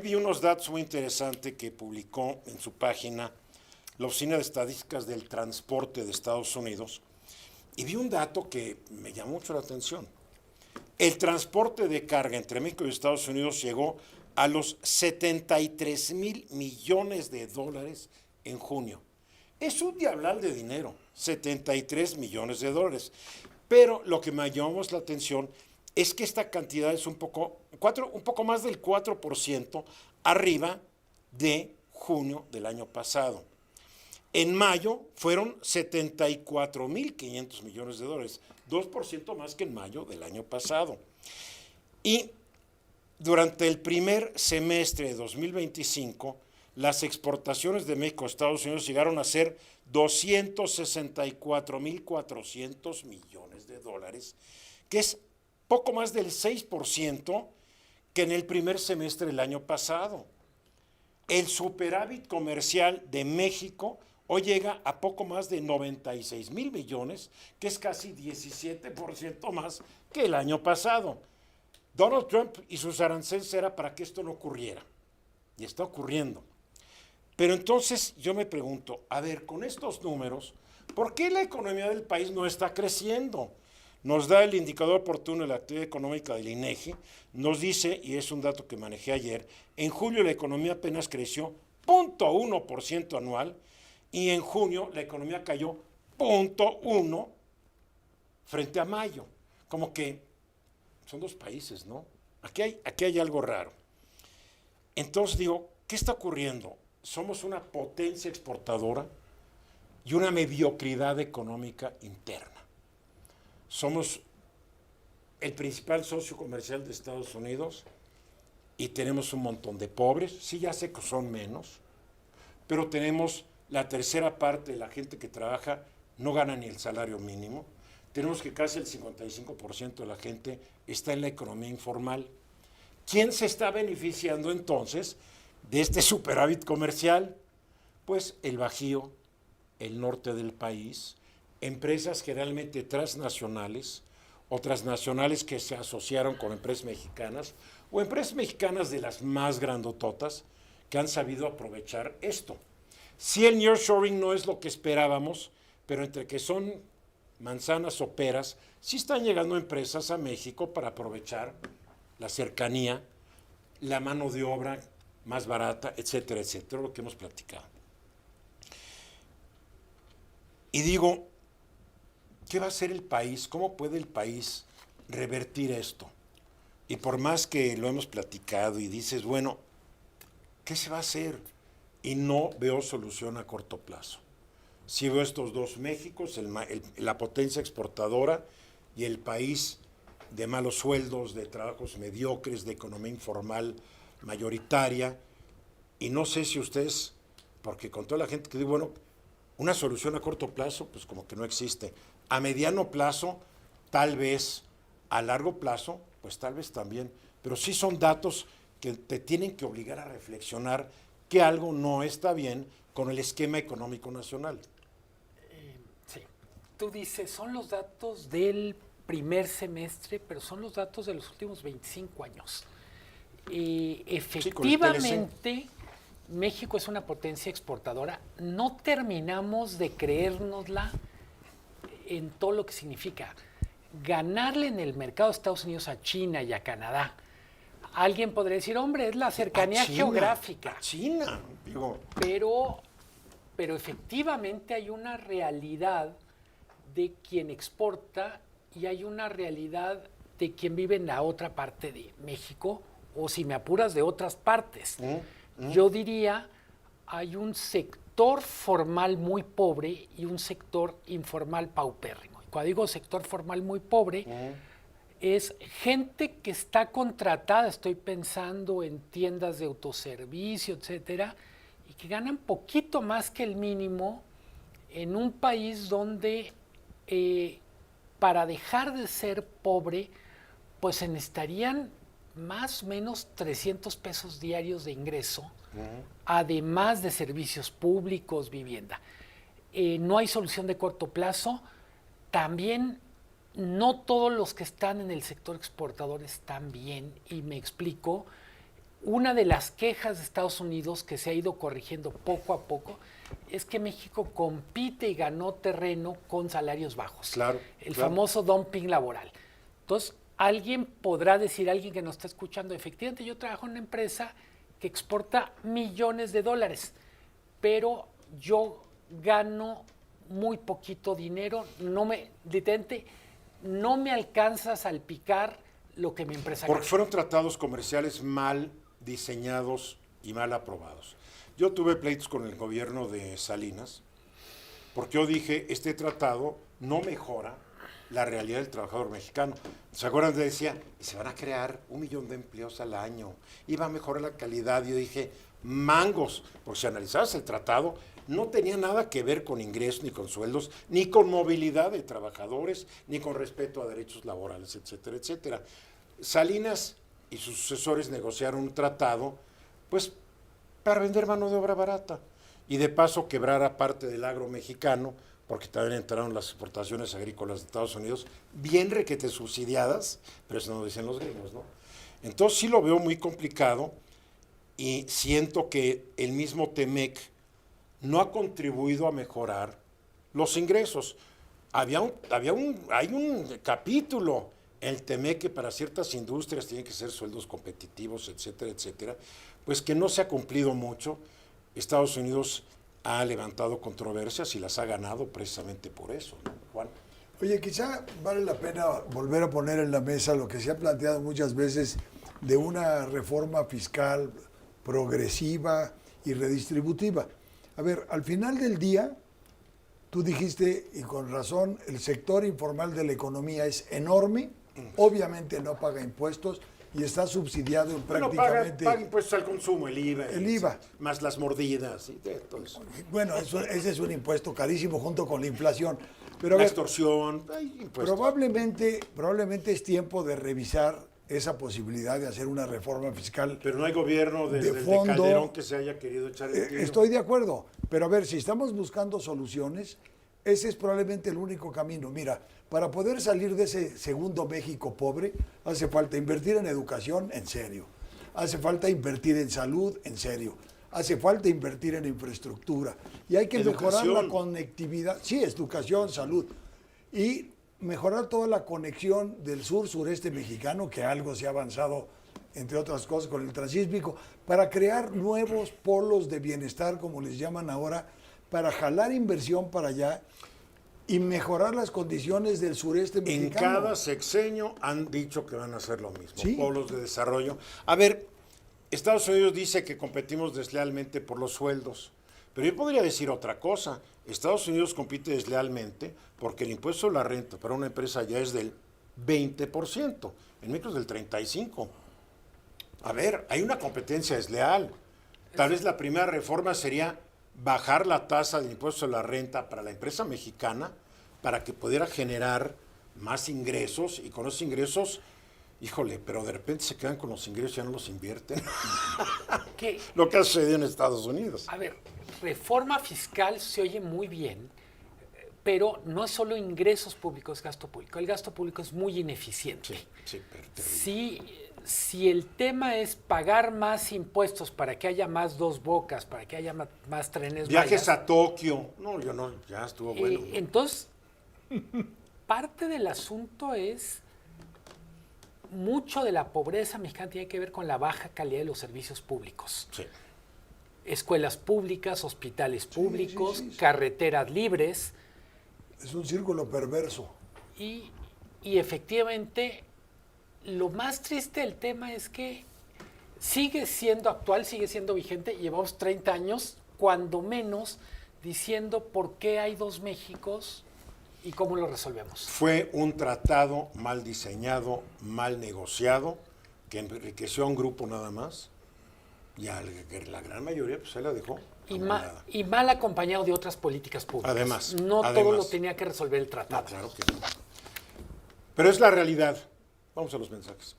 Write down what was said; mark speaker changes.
Speaker 1: vi unos datos muy interesantes que publicó en su página la Oficina de Estadísticas del Transporte de Estados Unidos y vi un dato que me llamó mucho la atención. El transporte de carga entre México y Estados Unidos llegó a los 73,000 millones de dólares en junio. Es un diablal de dinero, 73 millones de dólares. Pero lo que me llamó la atención es que esta cantidad es un poco más del 4% arriba de junio del año pasado. En mayo fueron 74,500 millones de dólares, 2% más que en mayo del año pasado. Y durante el primer semestre de 2025, las exportaciones de México a Estados Unidos llegaron a ser 264,400 millones de dólares, que es poco más del 6% que en el primer semestre del año pasado. El superávit comercial de México hoy llega a poco más de 96,000 millones, que es casi 17% más que el año pasado. Donald Trump y sus aranceles era para que esto no ocurriera, y está ocurriendo. Pero entonces yo me pregunto, a ver, con estos números, ¿por qué la economía del país no está creciendo? Nos da el indicador oportuno de la actividad económica del INEGI, nos dice, y es un dato que manejé ayer, en julio la economía apenas creció 0,1% anual, y en junio la economía cayó 0,1% frente a mayo. Como que son dos países, ¿no? Aquí hay algo raro. Entonces digo, ¿qué está ocurriendo? Somos una potencia exportadora y una mediocridad económica interna. Somos el principal socio comercial de Estados Unidos y tenemos un montón de pobres. Sí, ya sé que son menos, pero tenemos la tercera parte de la gente que trabaja no gana ni el salario mínimo. Tenemos que casi el 55% de la gente está en la economía informal. ¿Quién se está beneficiando entonces de este superávit comercial? Pues el Bajío, el norte del país, empresas generalmente transnacionales o transnacionales que se asociaron con empresas mexicanas o empresas mexicanas de las más grandototas que han sabido aprovechar esto. Si el nearshoring no es lo que esperábamos, pero entre que son manzanas o peras, sí están llegando empresas a México para aprovechar la cercanía, la mano de obra más barata, etcétera, etcétera, lo que hemos platicado. Y digo, ¿qué va a hacer el país? ¿Cómo puede el país revertir esto? Y por más que lo hemos platicado y dices, bueno, ¿qué se va a hacer? Y no veo solución a corto plazo. Sí veo estos dos Méxicos, la potencia exportadora y el país de malos sueldos, de trabajos mediocres, de economía informal mayoritaria. Y no sé si ustedes, porque con toda la gente que dice, bueno, una solución a corto plazo, pues como que no existe. A mediano plazo, tal vez. A largo plazo, pues tal vez también. Pero sí son datos que te tienen que obligar a reflexionar que algo no está bien con el esquema económico nacional.
Speaker 2: Sí. Tú dices, son los datos del primer semestre, pero son los datos de los últimos 25 años. Efectivamente, México es una potencia exportadora. No terminamos de creérnosla en todo lo que significa. Ganarle en el mercado de Estados Unidos a China y a Canadá. Alguien podría decir, hombre, es la cercanía geográfica.
Speaker 1: A China, digo.
Speaker 2: Pero efectivamente hay una realidad de quien exporta y hay una realidad de quien vive en la otra parte de México, o si me apuras, de otras partes. Yo diría, hay un sector formal muy pobre y un sector informal paupérrimo. Y cuando digo sector formal muy pobre, es gente que está contratada, estoy pensando en tiendas de autoservicio, etcétera, y que ganan poquito más que el mínimo en un país donde para dejar de ser pobre, pues se necesitarían más o menos 300 pesos diarios de ingreso, además de servicios públicos, vivienda. No hay solución de corto plazo. También no todos los que están en el sector exportador están bien, y me explico. una de las quejas de Estados Unidos que se ha ido corrigiendo poco a poco es que México compite y ganó terreno con salarios bajos.
Speaker 1: Claro.
Speaker 2: El famoso dumping laboral. Entonces, alguien podrá decir, alguien que nos está escuchando, efectivamente yo trabajo en una empresa que exporta millones de dólares, pero yo gano muy poquito dinero, literalmente, no me alcanza a salpicar lo que mi empresa
Speaker 1: Porque
Speaker 2: gana.
Speaker 1: fueron tratados comerciales mal diseñados y mal aprobados. Yo tuve pleitos con el gobierno de Salinas, porque yo dije, este tratado no mejora la realidad del trabajador mexicano. ¿Se acuerdan? Decía, se van a crear 1 millón de empleos al año, y va a mejorar la calidad. Y yo dije, mangos, porque si analizabas el tratado, no tenía nada que ver con ingresos, ni con sueldos, ni con movilidad de trabajadores, ni con respeto a derechos laborales, etcétera, etcétera. Salinas y sus sucesores negociaron un tratado, pues, para vender mano de obra barata y de paso quebrar a parte del agro mexicano, porque también entraron las exportaciones agrícolas de Estados Unidos, bien requete subsidiadas, pero eso no lo dicen los gringos, ¿no? Entonces sí lo veo muy complicado y siento que el mismo TEMEC no ha contribuido a mejorar los ingresos. Hay un capítulo en el TEMEC que para ciertas industrias tienen que ser sueldos competitivos, etcétera, etcétera, pues que no se ha cumplido mucho. Estados Unidos ha levantado controversias y las ha ganado precisamente por eso, ¿no, Juan?
Speaker 3: Oye, quizá vale la pena volver a poner en la mesa lo que se ha planteado muchas veces de una reforma fiscal progresiva y redistributiva. A ver, al final del día, tú dijiste, y con razón, el sector informal de la economía es enorme, obviamente no paga impuestos y está subsidiado en prácticamente...
Speaker 1: Paga impuestos al consumo, el IVA.
Speaker 3: El IVA.
Speaker 1: Más las mordidas y todo eso.
Speaker 3: Bueno, ese es un impuesto carísimo junto con la inflación. Pero a
Speaker 1: La
Speaker 3: ver,
Speaker 1: extorsión, hay impuestos.
Speaker 3: probablemente es tiempo de revisar esa posibilidad de hacer una reforma fiscal.
Speaker 1: Pero no hay gobierno desde
Speaker 3: de
Speaker 1: el
Speaker 3: fondo.
Speaker 1: de Calderón que se haya querido echar el tiro.
Speaker 3: Estoy de acuerdo, pero a ver, si estamos buscando soluciones, ese es probablemente el único camino. Mira, para poder salir de ese segundo México pobre, hace falta invertir en educación, en serio. Hace falta invertir en salud, en serio. Hace falta invertir en infraestructura. Y hay que mejorar la conectividad. Sí, educación, salud. Y mejorar toda la conexión del sur-sureste mexicano, que algo se ha avanzado, entre otras cosas, con el transísmico, para crear nuevos polos de bienestar, como les llaman ahora, para jalar inversión para allá y mejorar las condiciones del sureste mexicano.
Speaker 1: En cada sexenio han dicho que van a hacer lo mismo,
Speaker 3: Sí.
Speaker 1: polos de desarrollo. A ver, Estados Unidos dice que competimos deslealmente por los sueldos, pero yo podría decir otra cosa. Estados Unidos compite deslealmente porque el impuesto a la renta para una empresa ya es del 20%, en México es del 35%. A ver, hay una competencia desleal. Tal vez la primera reforma sería bajar la tasa del impuesto a la renta para la empresa mexicana para que pudiera generar más ingresos y con esos ingresos, híjole, pero de repente se quedan con los ingresos y ya no los invierten.
Speaker 2: ¿Qué?
Speaker 1: Lo que ha sucedido en Estados Unidos.
Speaker 2: A ver, reforma fiscal se oye muy bien, pero no es solo ingresos públicos, gasto público. El gasto público es muy ineficiente.
Speaker 1: Sí, pero terrible.
Speaker 2: Si el tema es pagar más impuestos para que haya más Dos Bocas, para que haya más trenes
Speaker 1: Viajes
Speaker 2: bayas,
Speaker 1: a Tokio. No, yo no, ya estuvo bueno.
Speaker 2: entonces, parte del asunto es, mucho de la pobreza mexicana tiene que ver con la baja calidad de los servicios públicos.
Speaker 1: Sí.
Speaker 2: Escuelas públicas, hospitales públicos,
Speaker 3: sí.
Speaker 2: carreteras libres.
Speaker 3: Es un círculo perverso.
Speaker 2: Y efectivamente, lo más triste del tema es que sigue siendo actual, sigue siendo vigente. Llevamos 30 años, cuando menos, diciendo por qué hay dos Méxicos y cómo lo resolvemos.
Speaker 1: Fue un tratado mal diseñado, mal negociado, que enriqueció a un grupo nada más. Y a la gran mayoría pues se la dejó.
Speaker 2: Y mal acompañado de otras políticas públicas.
Speaker 1: Además.
Speaker 2: No todo lo tenía que resolver el tratado.
Speaker 1: No, claro que no. Pero es la realidad. Vamos a los mensajes.